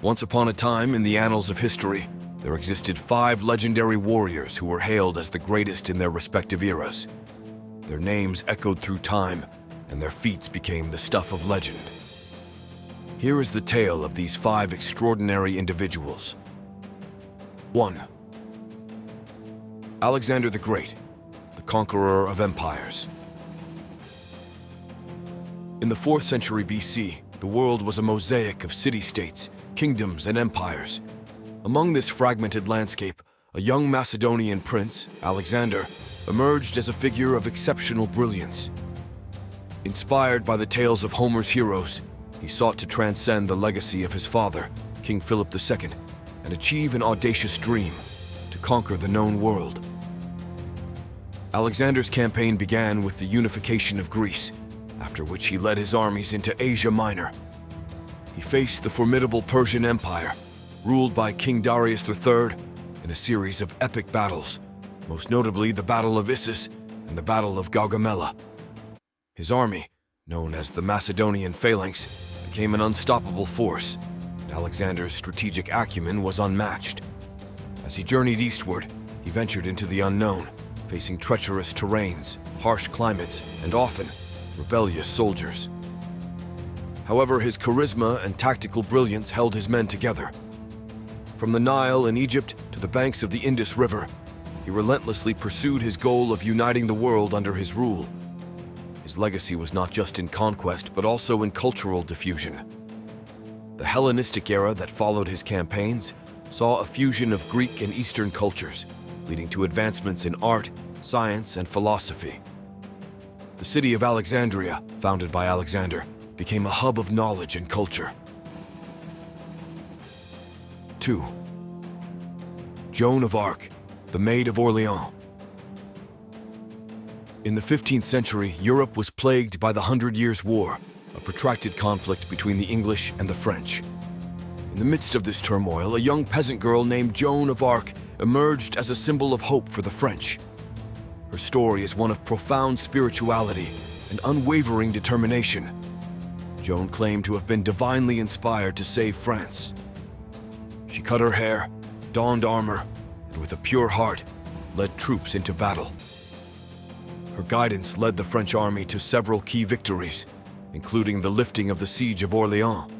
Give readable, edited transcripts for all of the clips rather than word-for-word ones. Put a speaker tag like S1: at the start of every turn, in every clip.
S1: Once upon a time in the annals of history, there existed 5 legendary warriors who were hailed as the greatest in their respective eras. Their names echoed through time, and their feats became the stuff of legend. Here is the tale of these 5 extraordinary individuals. 1. Alexander the Great, the Conqueror of Empires. In the 4th century BC, the world was a mosaic of city-states, kingdoms, and empires. Among this fragmented landscape, a young Macedonian prince, Alexander, emerged as a figure of exceptional brilliance. Inspired by the tales of Homer's heroes, he sought to transcend the legacy of his father, King Philip II, and achieve an audacious dream: to conquer the known world. Alexander's campaign began with the unification of Greece, after which he led his armies into Asia Minor. He faced the formidable Persian Empire, ruled by King Darius III, in a series of epic battles, most notably the Battle of Issus and the Battle of Gaugamela. His army, known as the Macedonian Phalanx, became an unstoppable force, and Alexander's strategic acumen was unmatched. As he journeyed eastward, he ventured into the unknown, facing treacherous terrains, harsh climates, and often rebellious soldiers. However, his charisma and tactical brilliance held his men together. From the Nile in Egypt to the banks of the Indus River, he relentlessly pursued his goal of uniting the world under his rule. His legacy was not just in conquest, but also in cultural diffusion. The Hellenistic era that followed his campaigns saw a fusion of Greek and Eastern cultures, leading to advancements in art, science, and philosophy. The city of Alexandria, founded by Alexander, became a hub of knowledge and culture. 2. Joan of Arc, the Maid of Orléans. In the 15th century, Europe was plagued by the 100 Years' War, a protracted conflict between the English and the French. In the midst of this turmoil, a young peasant girl named Joan of Arc emerged as a symbol of hope for the French. Her story is one of profound spirituality and unwavering determination. Joan claimed to have been divinely inspired to save France. She cut her hair, donned armor, and with a pure heart, led troops into battle. Her guidance led the French army to several key victories, including the lifting of the siege of Orléans.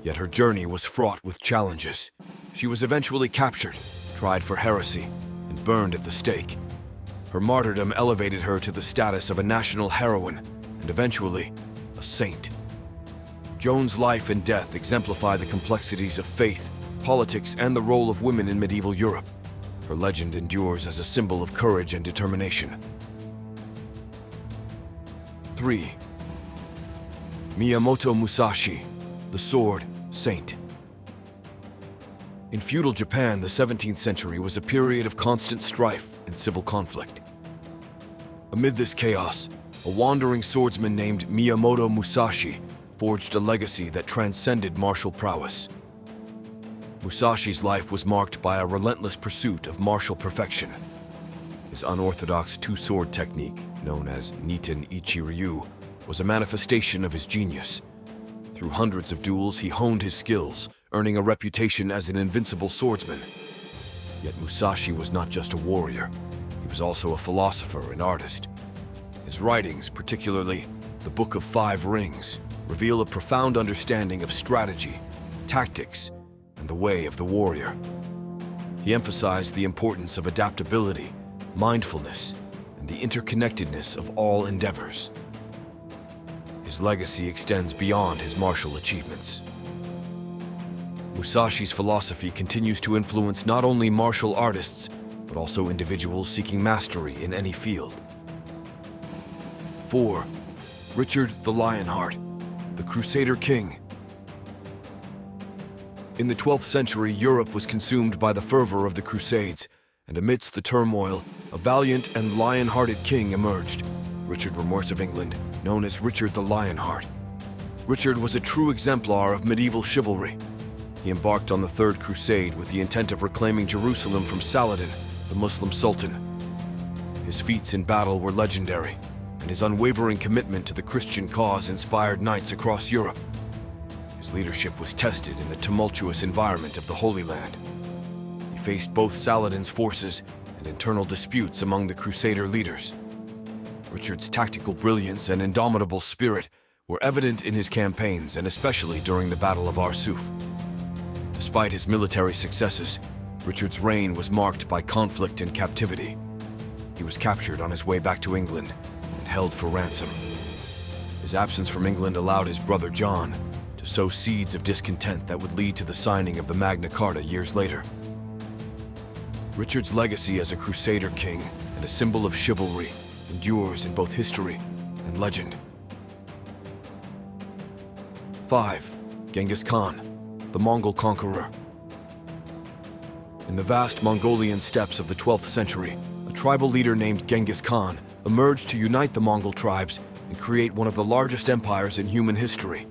S1: Yet her journey was fraught with challenges. She was eventually captured, tried for heresy, and burned at the stake. Her martyrdom elevated her to the status of a national heroine and eventually a saint. Joan's life and death exemplify the complexities of faith, politics, and the role of women in medieval Europe. Her legend endures as a symbol of courage and determination. 3. Miyamoto Musashi, the Sword Saint. In feudal Japan, the 17th century was a period of constant strife and civil conflict. Amid this chaos, a wandering swordsman named Miyamoto Musashi forged a legacy that transcended martial prowess. Musashi's life was marked by a relentless pursuit of martial perfection. His unorthodox two-sword technique, known as Niten Ichi-Ryu, was a manifestation of his genius. Through hundreds of duels, he honed his skills, earning a reputation as an invincible swordsman. Yet Musashi was not just a warrior. He was also a philosopher and artist. His writings, particularly the Book of Five Rings, reveal a profound understanding of strategy, tactics, and the way of the warrior. He emphasized the importance of adaptability, mindfulness, and the interconnectedness of all endeavors. His legacy extends beyond his martial achievements. Musashi's philosophy continues to influence not only martial artists, but also individuals seeking mastery in any field. 4. Richard the Lionheart, the Crusader King. In the 12th century, Europe was consumed by the fervor of the Crusades, and amidst the turmoil, a valiant and lion-hearted king emerged, Richard Remorse of England, known as Richard the Lionheart. Richard was a true exemplar of medieval chivalry. He embarked on the Third Crusade with the intent of reclaiming Jerusalem from Saladin, the Muslim Sultan. His feats in battle were legendary, and his unwavering commitment to the Christian cause inspired knights across Europe. his leadership was tested in the tumultuous environment of the Holy Land. He faced both Saladin's forces and internal disputes among the Crusader leaders. Richard's tactical brilliance and indomitable spirit were evident in his campaigns and especially during the Battle of Arsuf. Despite his military successes, Richard's reign was marked by conflict and captivity. He was captured on his way back to England and held for ransom. His absence from England allowed his brother John to sow seeds of discontent that would lead to the signing of the Magna Carta years later. Richard's legacy as a Crusader king and a symbol of chivalry endures in both history and legend. 5. Genghis Khan, the Mongol Conqueror. In the vast Mongolian steppes of the 12th century, a tribal leader named Genghis Khan emerged to unite the Mongol tribes and create one of the largest empires in human history.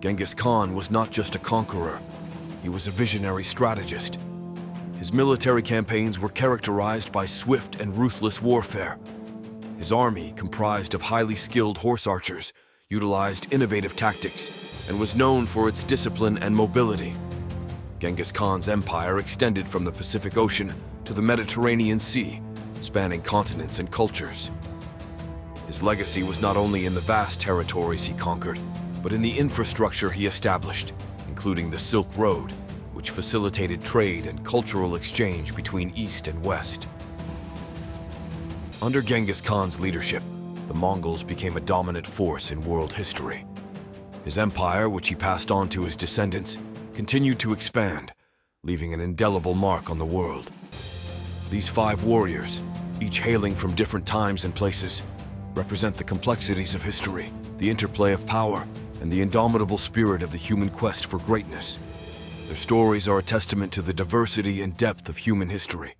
S1: Genghis Khan was not just a conqueror, he was a visionary strategist. His military campaigns were characterized by swift and ruthless warfare. His army, comprised of highly skilled horse archers, utilized innovative tactics and was known for its discipline and mobility. Genghis Khan's empire extended from the Pacific Ocean to the Mediterranean Sea, spanning continents and cultures. His legacy was not only in the vast territories he conquered, but in the infrastructure he established, including the Silk Road, which facilitated trade and cultural exchange between East and West. Under Genghis Khan's leadership, the Mongols became a dominant force in world history. His empire, which he passed on to his descendants, continued to expand, leaving an indelible mark on the world. These 5 warriors, each hailing from different times and places, represent the complexities of history, the interplay of power, and the indomitable spirit of the human quest for greatness. Their stories are a testament to the diversity and depth of human history,